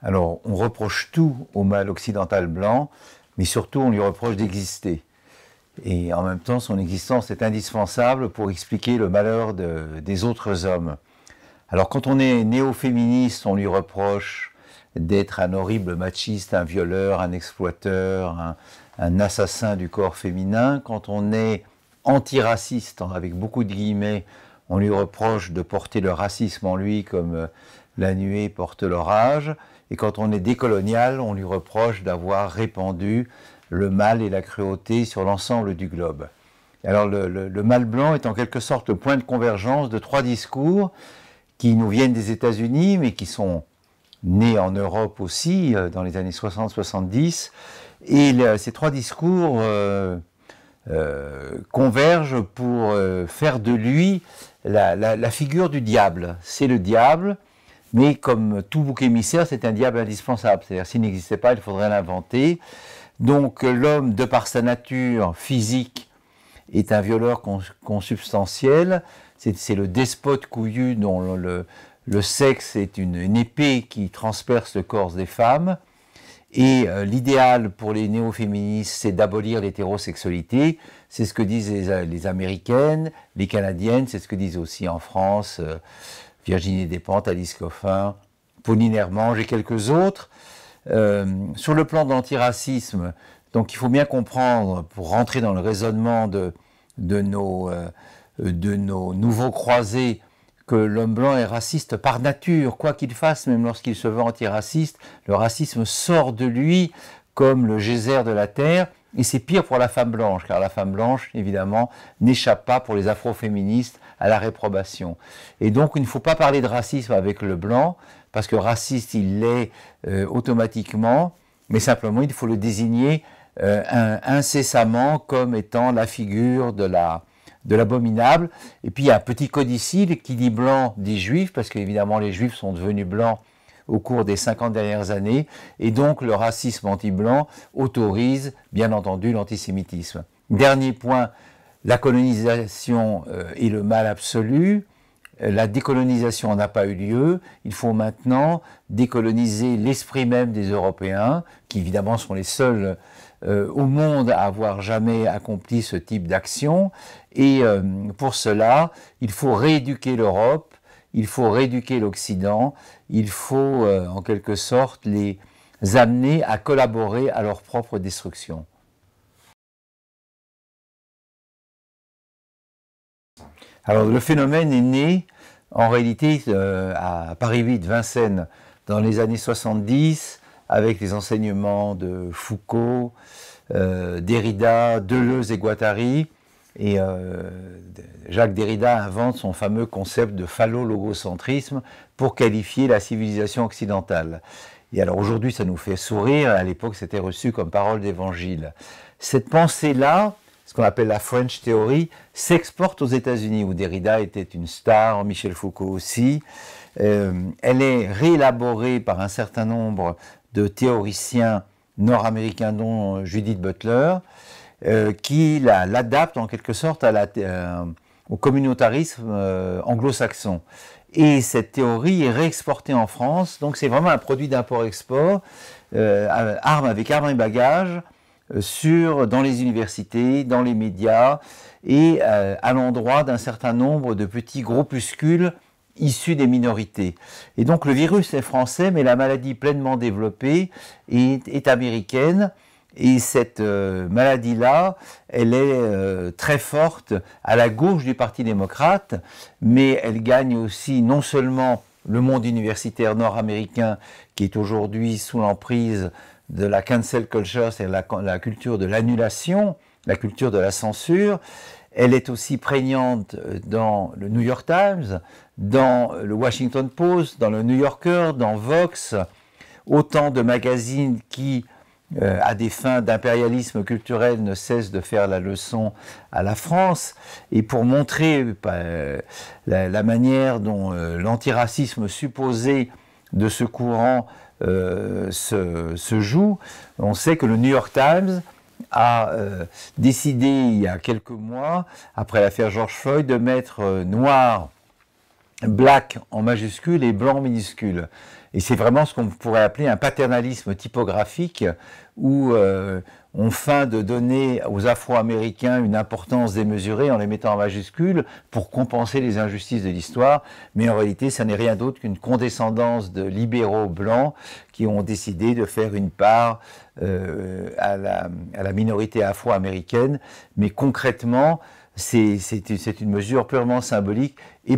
Alors, on reproche tout au mâle occidental blanc, mais surtout on lui reproche d'exister. Et en même temps, son existence est indispensable pour expliquer le malheur des autres hommes. Alors, quand on est néo-féministe, on lui reproche d'être un horrible machiste, un violeur, un exploiteur, un assassin du corps féminin. Quand on est antiraciste, avec beaucoup de guillemets, on lui reproche de porter le racisme en lui comme la nuée porte l'orage. Et quand on est décolonial, on lui reproche d'avoir répandu le mal et la cruauté sur l'ensemble du globe. Alors le mâle blanc est en quelque sorte le point de convergence de trois discours qui nous viennent des États-Unis, mais qui sont nés en Europe aussi, dans les années 60-70. Et ces trois discours convergent pour faire de lui la figure du diable. C'est le diable, mais comme tout bouc émissaire, c'est un diable indispensable. C'est-à-dire, s'il n'existait pas, il faudrait l'inventer. Donc l'homme, de par sa nature physique, est un violeur consubstantiel. C'est le despote couillu dont le sexe est une épée qui transperce le corps des femmes. Et l'idéal pour les néo-féministes, c'est d'abolir l'hétérosexualité. C'est ce que disent les Américaines, les Canadiennes, c'est ce que disent aussi en France Virginie Despentes, Alice Coffin, Pauline Hermange et quelques autres. Sur le plan de l'antiracisme, donc il faut bien comprendre, pour rentrer dans le raisonnement de nos nouveaux croisés, que l'homme blanc est raciste par nature, quoi qu'il fasse, même lorsqu'il se veut antiraciste, le racisme sort de lui comme le geyser de la terre, et c'est pire pour la femme blanche, car la femme blanche, évidemment, n'échappe pas pour les afroféministes à la réprobation. Et donc, il ne faut pas parler de racisme avec le blanc, parce que raciste, il l'est automatiquement, mais simplement, il faut le désigner incessamment comme étant la figure de l'abominable. Et puis il y a un petit codicile qui dit blanc, dit juif, parce qu'évidemment les juifs sont devenus blancs au cours des 50 dernières années, et donc le racisme anti-blanc autorise, bien entendu, l'antisémitisme. Dernier point, la colonisation est le mal absolu. La décolonisation n'a pas eu lieu. Il faut maintenant décoloniser l'esprit même des Européens, qui évidemment sont les seuls au monde à avoir jamais accompli ce type d'action. Et pour cela, il faut rééduquer l'Europe, il faut rééduquer l'Occident, il faut en quelque sorte les amener à collaborer à leur propre destruction. Alors le phénomène est né en réalité à Paris 8, Vincennes, dans les années 70, avec les enseignements de Foucault, Derrida, Deleuze et Guattari. Et Jacques Derrida invente son fameux concept de phallo-logocentrisme pour qualifier la civilisation occidentale. Et alors aujourd'hui ça nous fait sourire, à l'époque c'était reçu comme parole d'évangile. Cette pensée-là, ce qu'on appelle la French Theory, s'exporte aux États-Unis, où Derrida était une star, Michel Foucault aussi. Elle est réélaborée par un certain nombre de théoriciens nord-américains, dont Judith Butler, qui l'adaptent en quelque sorte au communautarisme anglo-saxon. Et cette théorie est réexportée en France, donc c'est vraiment un produit d'import-export, avec armes et bagages, dans les universités, dans les médias, et à l'endroit d'un certain nombre de petits groupuscules issus des minorités. Et donc le virus est français, mais la maladie pleinement développée est américaine. Et cette maladie-là, elle est très forte à la gauche du Parti démocrate, mais elle gagne aussi non seulement le monde universitaire nord-américain, qui est aujourd'hui sous l'emprise de la cancel culture, c'est-à-dire la culture de l'annulation, la culture de la censure. Elle est aussi prégnante dans le New York Times, dans le Washington Post, dans le New Yorker, dans Vox, autant de magazines qui, à des fins d'impérialisme culturel, ne cessent de faire la leçon à la France. Et pour montrer la manière dont l'antiracisme supposé de ce courant se joue, on sait que le New York Times a décidé il y a quelques mois, après l'affaire George Floyd, de mettre noir, black en majuscule et blanc en minuscule. Et c'est vraiment ce qu'on pourrait appeler un paternalisme typographique où on feint de donner aux Afro-Américains une importance démesurée en les mettant en majuscules pour compenser les injustices de l'histoire. Mais en réalité, ça n'est rien d'autre qu'une condescendance de libéraux blancs qui ont décidé de faire une part à la minorité afro-américaine. Mais concrètement, c'est une mesure purement symbolique et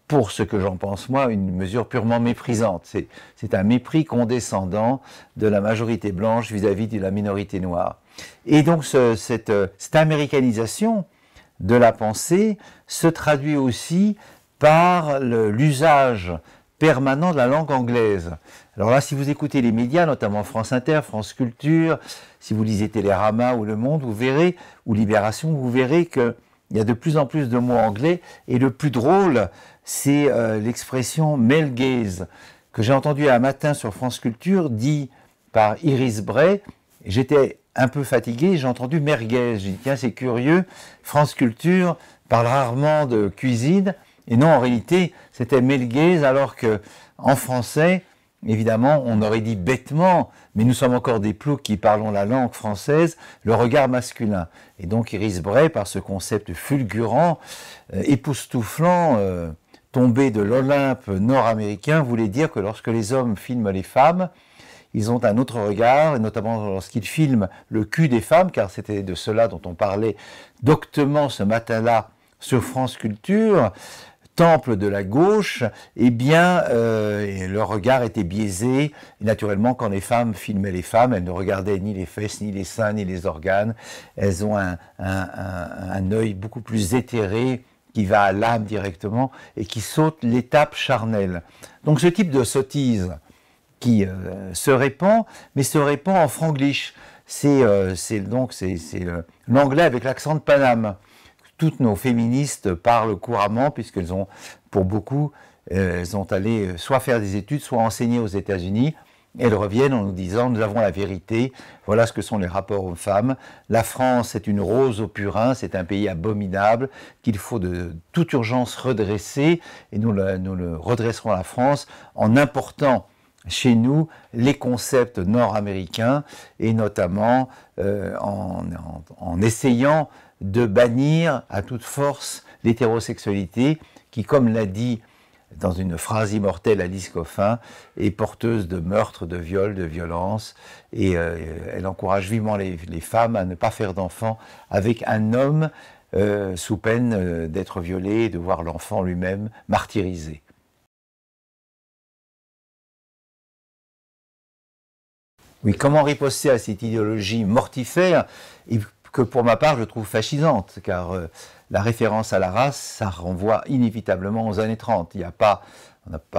pour ce que j'en pense moi, une mesure purement méprisante. C'est un mépris condescendant de la majorité blanche vis-à-vis de la minorité noire. Et donc cette américanisation de la pensée se traduit aussi par l'usage permanent de la langue anglaise. Alors là, si vous écoutez les médias, notamment France Inter, France Culture, si vous lisez Télérama ou Le Monde, vous verrez, ou Libération, vous verrez qu'il y a de plus en plus de mots anglais. Et le plus drôle, c'est l'expression male gaze, que j'ai entendue un matin sur France Culture, dit par Iris Bray. J'étais un peu fatigué, j'ai entendu merguez. J'ai dit, tiens, c'est curieux, France Culture parle rarement de cuisine. Et non, en réalité, c'était male gaze, alors que en français, évidemment, on aurait dit bêtement, mais nous sommes encore des ploucs qui parlons la langue française, le regard masculin. Et donc Iris Bray, par ce concept fulgurant, époustouflant, tombé de l'Olympe nord-américain, voulait dire que lorsque les hommes filment les femmes, ils ont un autre regard, et notamment lorsqu'ils filment le cul des femmes, car c'était de cela dont on parlait doctement ce matin-là sur France Culture, temple de la gauche, eh bien, leur regard était biaisé. Et naturellement, quand les femmes filmaient les femmes, elles ne regardaient ni les fesses, ni les seins, ni les organes. Elles ont un œil beaucoup plus éthéré, qui va à l'âme directement, et qui saute l'étape charnelle. Donc ce type de sottise qui se répand, mais se répand en franglish. C'est l'anglais avec l'accent de Paname. Toutes nos féministes parlent couramment, puisqu'elles ont, pour beaucoup, elles ont allé soit faire des études, soit enseigner aux États-Unis. Elles reviennent en nous disant, nous avons la vérité, voilà ce que sont les rapports hommes-femmes. La France est une rose au purin, c'est un pays abominable, qu'il faut de toute urgence redresser, et nous le redresserons la France en important chez nous les concepts nord-américains, et notamment en essayant de bannir à toute force l'hétérosexualité qui, comme l'a dit dans une phrase immortelle Alice Coffin, est porteuse de meurtres, de viols, de violences, et elle encourage vivement les femmes à ne pas faire d'enfants avec un homme sous peine d'être violé et de voir l'enfant lui-même martyrisé. Oui, comment riposter à cette idéologie mortifère et que pour ma part je trouve fascisante, car la référence à la race, ça renvoie inévitablement aux années 30. On n'a pas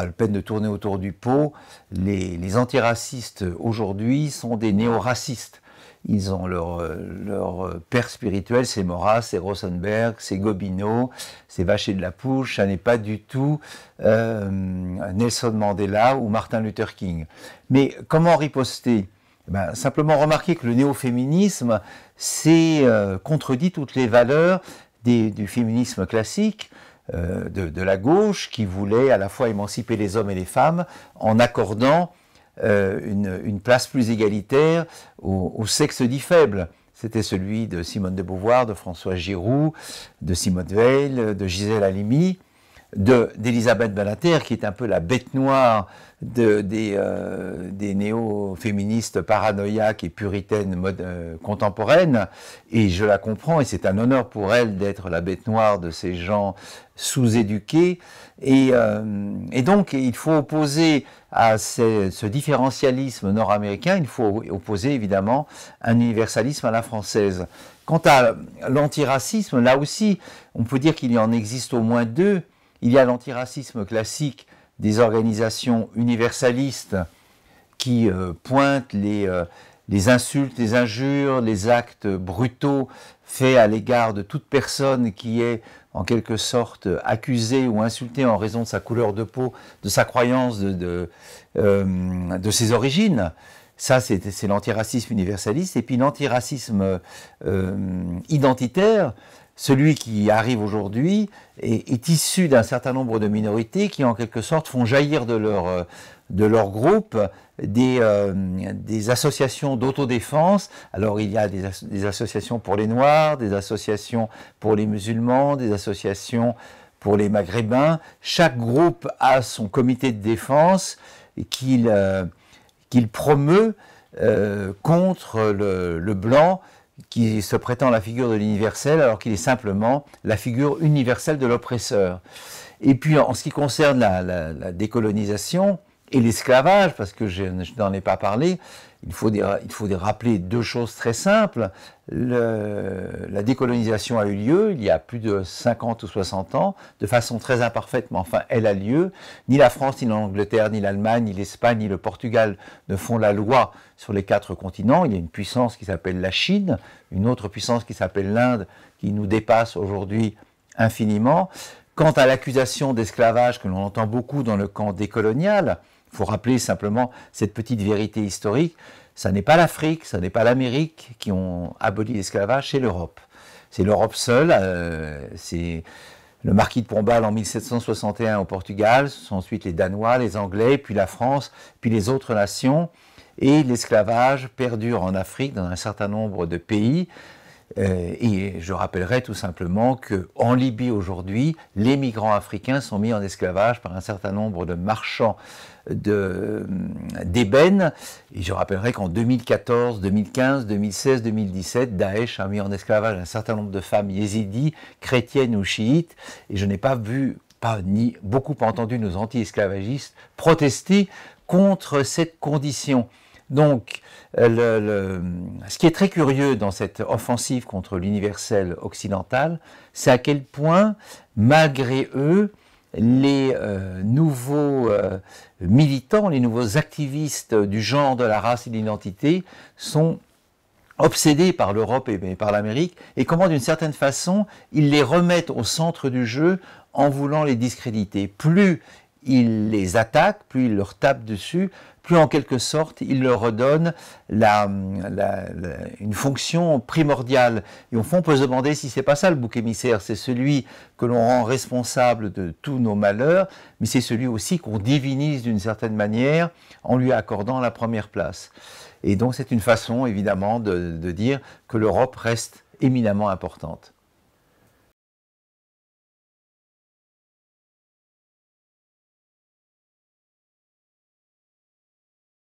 la peine de tourner autour du pot. Les antiracistes aujourd'hui sont des néo-racistes. Ils ont leur père spirituel, c'est Maurras, c'est Rosenberg, c'est Gobineau, c'est Vacher de la Pouche, ça n'est pas du tout Nelson Mandela ou Martin Luther King. Mais comment riposter ? Ben, simplement remarquer que le néo-féminisme, c'est contredit toutes les valeurs du féminisme classique, de la gauche, qui voulait à la fois émanciper les hommes et les femmes en accordant une place plus égalitaire au sexe dit faible. C'était celui de Simone de Beauvoir, de François Giroud, de Simone Veil, de Gisèle Halimi, d'Elisabeth Badinter, qui est un peu la bête noire des néo-féministes paranoïaques et puritaines contemporaines, et je la comprends, et c'est un honneur pour elle d'être la bête noire de ces gens sous-éduqués, et donc il faut opposer à ce différentialisme nord-américain, il faut opposer évidemment un universalisme à la française. Quant à l'antiracisme, là aussi, on peut dire qu'il y en existe au moins deux. Il y a l'antiracisme classique des organisations universalistes qui pointent les insultes, les injures, les actes brutaux faits à l'égard de toute personne qui est en quelque sorte accusée ou insultée en raison de sa couleur de peau, de sa croyance, de ses origines. Ça, c'est l'antiracisme universaliste. Et puis l'antiracisme identitaire, celui qui arrive aujourd'hui est issu d'un certain nombre de minorités qui, en quelque sorte, font jaillir de de leur groupe des associations d'autodéfense. Alors il y a des associations pour les Noirs, des associations pour les musulmans, des associations pour les Maghrébins. Chaque groupe a son comité de défense qu'il promeut contre le blanc qui se prétend la figure de l'universel alors qu'il est simplement la figure universelle de l'oppresseur. Et puis en ce qui concerne la décolonisation et l'esclavage, parce que je n'en ai pas parlé, il faut rappeler deux choses très simples. La décolonisation a eu lieu il y a plus de 50 ou 60 ans, de façon très imparfaite, mais enfin elle a lieu. Ni la France, ni l'Angleterre, ni l'Allemagne, ni l'Espagne, ni le Portugal ne font la loi sur les 4 continents. Il y a une puissance qui s'appelle la Chine, une autre puissance qui s'appelle l'Inde, qui nous dépasse aujourd'hui infiniment. Quant à l'accusation d'esclavage que l'on entend beaucoup dans le camp décolonial, il faut rappeler simplement cette petite vérité historique, ça n'est pas l'Afrique, ça n'est pas l'Amérique qui ont aboli l'esclavage, c'est l'Europe. C'est l'Europe seule, c'est le marquis de Pombal en 1761 au Portugal, ce sont ensuite les Danois, les Anglais, puis la France, puis les autres nations, et l'esclavage perdure en Afrique dans un certain nombre de pays. Et je rappellerai tout simplement qu'en Libye aujourd'hui, les migrants africains sont mis en esclavage par un certain nombre de marchands d'ébène. Et je rappellerai qu'en 2014, 2015, 2016, 2017, Daesh a mis en esclavage un certain nombre de femmes yézidis, chrétiennes ou chiites. Et je n'ai pas vu, ni beaucoup entendu nos anti-esclavagistes protester contre cette condition. Donc, ce qui est très curieux dans cette offensive contre l'universel occidental, c'est à quel point, malgré eux, les nouveaux militants, les nouveaux activistes du genre, de la race et de l'identité sont obsédés par l'Europe et par l'Amérique, et comment d'une certaine façon, ils les remettent au centre du jeu en voulant les discréditer. Plus ils les attaquent, plus ils leur tapent dessus, plus en quelque sorte ils leur redonnent une fonction primordiale. Et au fond, on peut se demander si c'est pas ça le bouc émissaire, c'est celui que l'on rend responsable de tous nos malheurs, mais c'est celui aussi qu'on divinise d'une certaine manière en lui accordant la première place. Et donc c'est une façon évidemment de dire que l'Europe reste éminemment importante.